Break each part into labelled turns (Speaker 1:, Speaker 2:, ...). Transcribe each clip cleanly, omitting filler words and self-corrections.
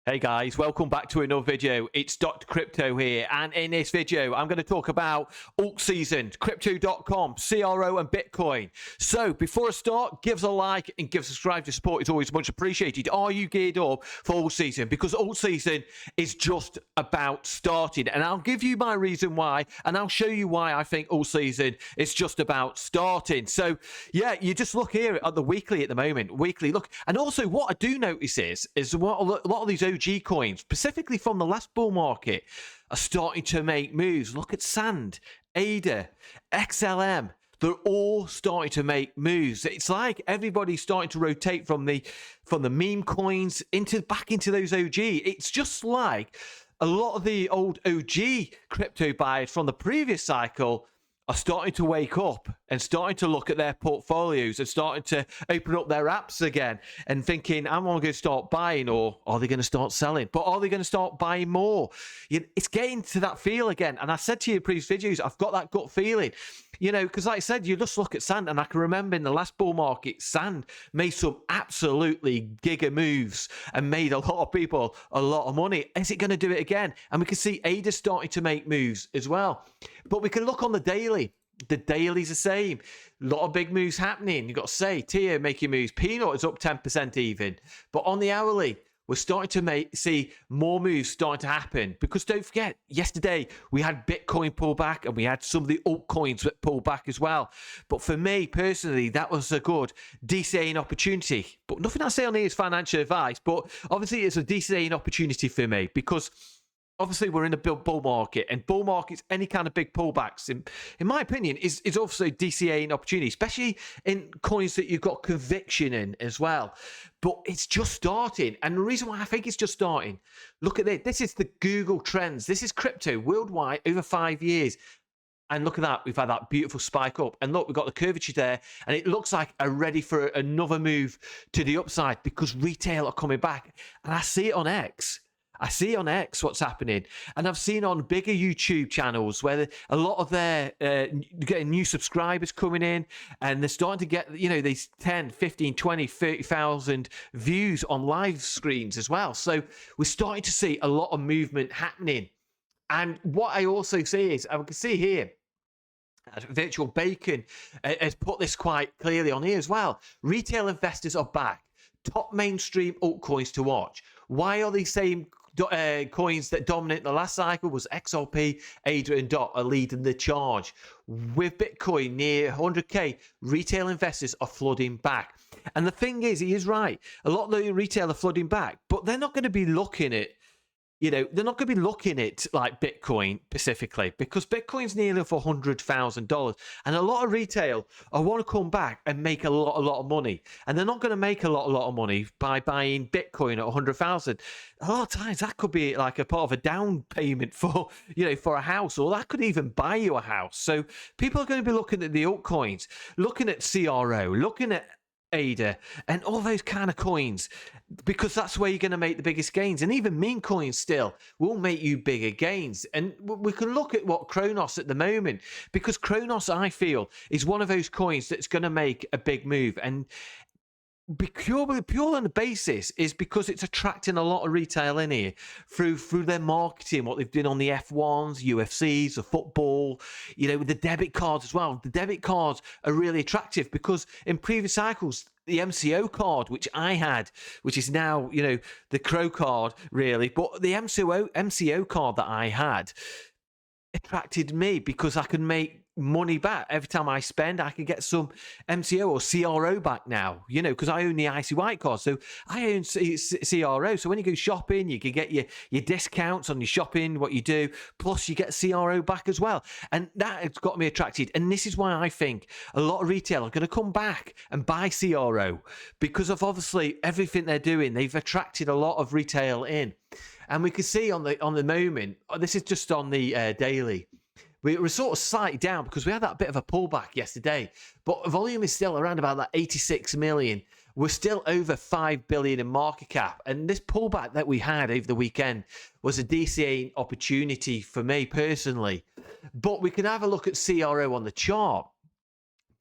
Speaker 1: Hey guys, welcome back to another video. It's Dr. Crypto here, and in this video I'm going to talk about Altseason, Crypto.com, CRO and Bitcoin. So before I start, give us a like and give us a subscribe. To support is always much appreciated. Are you geared up for Altseason? Because Altseason is just about starting, and I'll give you my reason why, and I'll show you why I think Altseason is just about starting. So yeah, you just look here at the weekly at the moment, weekly look, and also what I do notice is what a lot of these OG coins, specifically from the last bull market, are starting to make moves. Look at Sand, ADA, XLM. They're all starting to make moves. It's like everybody's starting to rotate from the meme coins back into those OG. It's just like a lot of the old OG crypto buyers from the previous cycle are starting to wake up and starting to look at their portfolios and starting to open up their apps again and thinking, I'm going to start buying, or are they going to start selling? But are they going to start buying more? It's getting to that feel again. And I said to you in previous videos, I've got that gut feeling, because like I said, you just look at Sand, and I can remember in the last bull market, Sand made some absolutely giga moves and made a lot of people a lot of money. Is it going to do it again? And we can see ADA starting to make moves as well. But we can look on the daily. The daily's the same. A lot of big moves happening. You've got to say, Tia making moves. Peanut is up 10% even. But on the hourly, we're starting to see more moves starting to happen. Because don't forget, yesterday we had Bitcoin pull back and we had some of the altcoins that pull back as well. But for me personally, that was a good DCAing opportunity. But nothing I say on here is financial advice. But obviously it's a DCAing opportunity for me, because obviously we're in a bull market, and bull markets, any kind of big pullbacks, in my opinion, is also DCAing opportunity, especially in coins that you've got conviction in as well. But it's just starting, and the reason why I think it's just starting, look at this. This is the Google trends. This is crypto worldwide over 5 years. And look at that, we've had that beautiful spike up. And look, we've got the curvature there, and it looks like a ready for another move to the upside, because retail are coming back. And I see it on X. I see on X what's happening, and I've seen on bigger YouTube channels where a lot of their getting new subscribers coming in, and they're starting to get, these 10, 15, 20, 30,000 views on live screens as well. So we're starting to see a lot of movement happening. And what I also see is, I can see here, Virtual Bacon has put this quite clearly on here as well. Retail investors are back. Top mainstream altcoins to watch. Why are these same coins that dominate the last cycle was XRP, ADA, and DOT are leading the charge? With Bitcoin near 100k, retail investors are flooding back. And the thing is, he is right. A lot of the retail are flooding back, but they're not going to be looking at, they're not going to be looking at like Bitcoin specifically, because Bitcoin's nearly for $100,000, and a lot of retail want to come back and make a lot of money, and they're not going to make a lot of money by buying Bitcoin at 100,000. A lot of times that could be like a part of a down payment for for a house, or that could even buy you a house. So people are going to be looking at the altcoins, looking at CRO, looking at ADA, and all those kind of coins, because that's where you're going to make the biggest gains. And even meme coins still will make you bigger gains. And we can look at what Cronos at the moment, because Cronos, I feel, is one of those coins that's going to make a big move. And pure on the basis is because it's attracting a lot of retail in here through their marketing, what they've done on the F1s, UFCs, the football, with the debit cards as well. The debit cards are really attractive, because in previous cycles, the MCO card, which I had, which is now, the Crow card really, but the MCO card that I had attracted me because I can make money back every time I spend. I can get some MCO or CRO back now, because I own the Icy White card, so I own CRO. So when you go shopping, you can get your discounts on your shopping, what you do, plus you get CRO back as well, and that has got me attracted. And this is why I think a lot of retail are going to come back and buy CRO, because of obviously everything they're doing. They've attracted a lot of retail in, and we can see on the moment, this is just on the daily, we were sort of slightly down because we had that bit of a pullback yesterday, but volume is still around about that 86 million. We're still over 5 billion in market cap, and this pullback that we had over the weekend was a DCA opportunity for me personally. But we can have a look at CRO on the chart.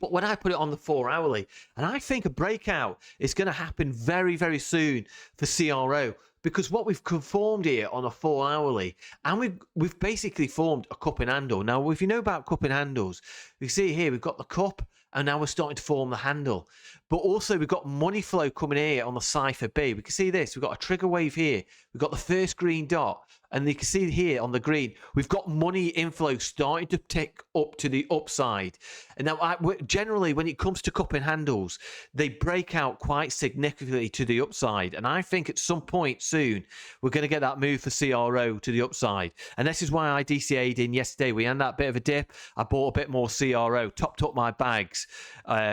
Speaker 1: But when I put it on the 4 hourly, and I think a breakout is going to happen very, very soon for CRO, because what we've conformed here on a 4-hourly, and we've basically formed a cup and handle. Now, if you know about cup and handles, you see here we've got the cup, and now we're starting to form the handle. But also we've got money flow coming here on the cipher B. We can see this. We've got a trigger wave here. We've got the first green dot. And you can see here on the green, we've got money inflow starting to tick up to the upside. And now, generally, when it comes to cup and handles, they break out quite significantly to the upside. And I think at some point soon, we're going to get that move for CRO to the upside. And this is why I DCA'd in yesterday. We had that bit of a dip. I bought a bit more CRO, topped up my bags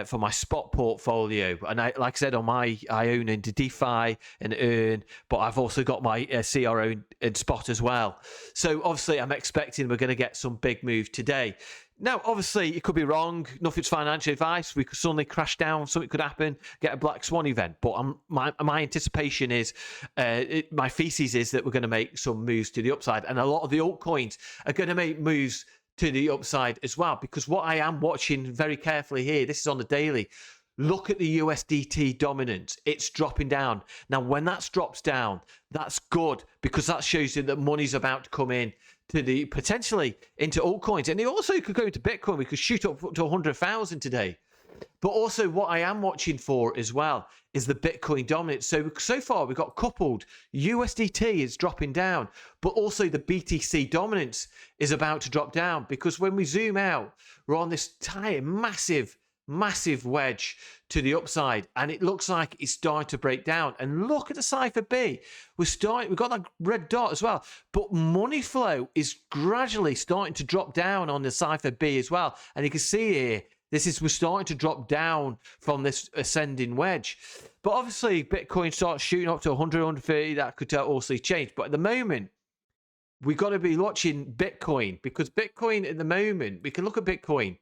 Speaker 1: for my spot portfolio. And like I said, I own into DeFi and Earn, but I've also got my CRO in spot as well. So obviously I'm expecting we're going to get some big move today. Now, obviously, it could be wrong. Nothing's financial advice. We could suddenly crash down. Something could happen. Get a black swan event. But my anticipation is, my thesis is that we're going to make some moves to the upside. And a lot of the altcoins are going to make moves to the upside as well. Because what I am watching very carefully here, this is on the daily, look at the USDT dominance. It's dropping down. Now, when that drops down, that's good because that shows you that money's about to come in to the potentially into altcoins. And it also could go into Bitcoin. We could shoot up to 100,000 today. But also what I am watching for as well is the Bitcoin dominance. So far we've got coupled USDT is dropping down, but also the BTC dominance is about to drop down because when we zoom out, we're on this tight, massive wedge to the upside, and it looks like it's starting to break down. And look at the cipher B. We've got that red dot as well, but money flow is gradually starting to drop down on the cipher B as well. And you can see here, we're starting to drop down from this ascending wedge. But obviously, Bitcoin starts shooting up to 100, 130. That could also change. But at the moment, we've got to be watching Bitcoin because Bitcoin at the moment, we can look at Bitcoin.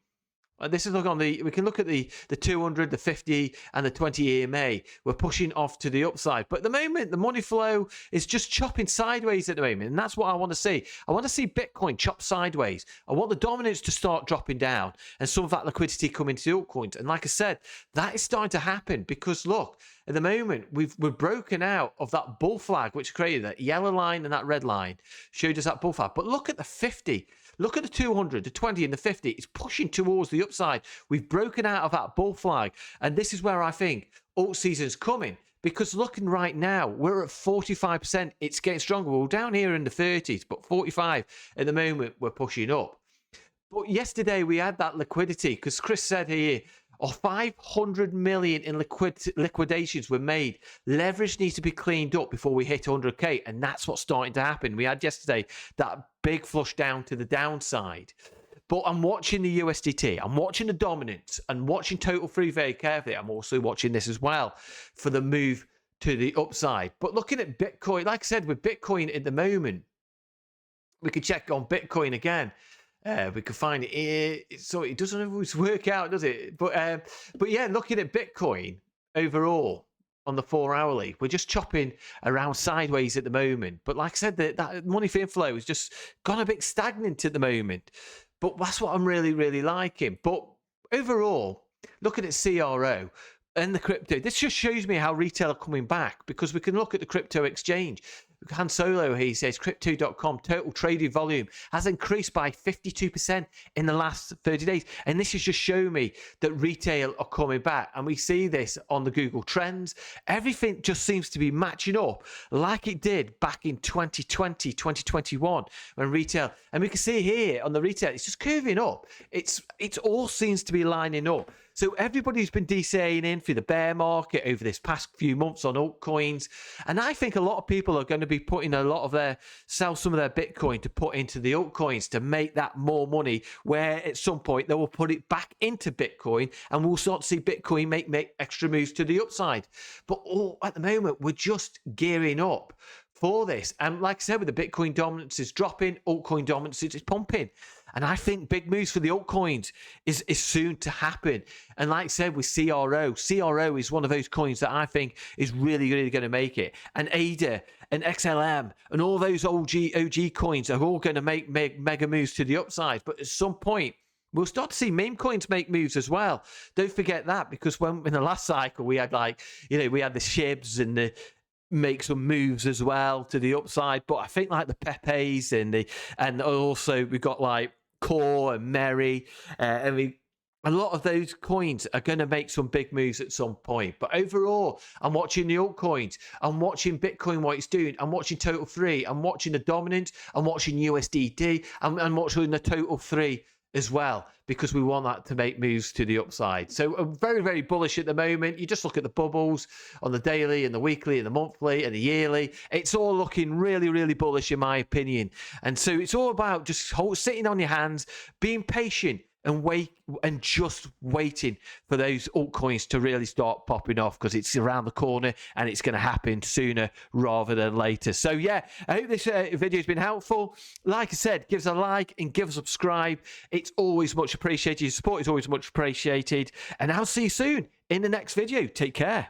Speaker 1: This is we can look at the 200, the 50, and the 20 EMA. We're pushing off to the upside. But at the moment, the money flow is just chopping sideways at the moment. And that's what I want to see. I want to see Bitcoin chop sideways. I want the dominance to start dropping down and some of that liquidity come into the altcoins. And like I said, that is starting to happen because look, at the moment, we're broken out of that bull flag, which created that yellow line and that red line, showed us that bull flag. But look at the 50. Look at the 200, the 20, and the 50. It's pushing towards the upside. We've broken out of that bull flag. And this is where I think Altseason's coming. Because looking right now, we're at 45%. It's getting stronger. We're down here in the 30s, but 45 at the moment, we're pushing up. But yesterday, we had that liquidity because Chris said here, 500 million in liquidations were made. Leverage needs to be cleaned up before we hit 100k, and that's what's starting to happen. We had yesterday that big flush down to the downside. But I'm watching the USDT, I'm watching the dominance, and watching total free very carefully. I'm also watching this as well for the move to the upside. But looking at Bitcoin, like I said, with Bitcoin at the moment, we could check on Bitcoin again. We could find it here. So it doesn't always work out, does it? But yeah, looking at Bitcoin overall on the 4-hourly, we're just chopping around sideways at the moment. But like I said, that money inflow has just gone a bit stagnant at the moment. But that's what I'm really liking. But overall, looking at CRO and the crypto, this just shows me how retail are coming back because we can look at the crypto exchange. Han Solo, he says, crypto.com total trading volume has increased by 52% in the last 30 days. And this is just showing me that retail are coming back. And we see this on the Google Trends. Everything just seems to be matching up like it did back in 2020, 2021 when retail, and we can see here on the retail, it's just curving up. It all seems to be lining up. So everybody's been DCAing in for the bear market over this past few months on altcoins. And I think a lot of people are going to be putting sell some of their Bitcoin to put into the altcoins to make that more money, where at some point they will put it back into Bitcoin and we'll start to see Bitcoin make extra moves to the upside. But at the moment, we're just gearing up for this. And like I said, with the Bitcoin dominance is dropping, altcoin dominance is pumping. And I think big moves for the altcoins is soon to happen. And like I said, with CRO is one of those coins that I think is really going to make it. And ADA and XLM and all those OG coins are all going to make mega moves to the upside. But at some point, we'll start to see meme coins make moves as well. Don't forget that, because when in the last cycle we had we had the SHIBs and the make some moves as well to the upside. But I think like the Pepes and also we've got like Core and Mary, and a lot of those coins are going to make some big moves at some point. But overall, I'm watching the altcoins. I'm watching Bitcoin, what it's doing. I'm watching Total 3. I'm watching the dominant. I'm watching USDT. I'm watching the Total 3 as well, because we want that to make moves to the upside. So I'm very, very bullish at the moment. You just look at the bubbles on the daily and the weekly and the monthly and the yearly. It's all looking really, really bullish in my opinion. And so it's all about just sitting on your hands, being patient, and just waiting for those altcoins to really start popping off, because it's around the corner and it's going to happen sooner rather than later. So yeah, I hope this video has been helpful. Like I said, give us a like and give us a subscribe. It's always much appreciated. Your support is always much appreciated. And I'll see you soon in the next video. Take care.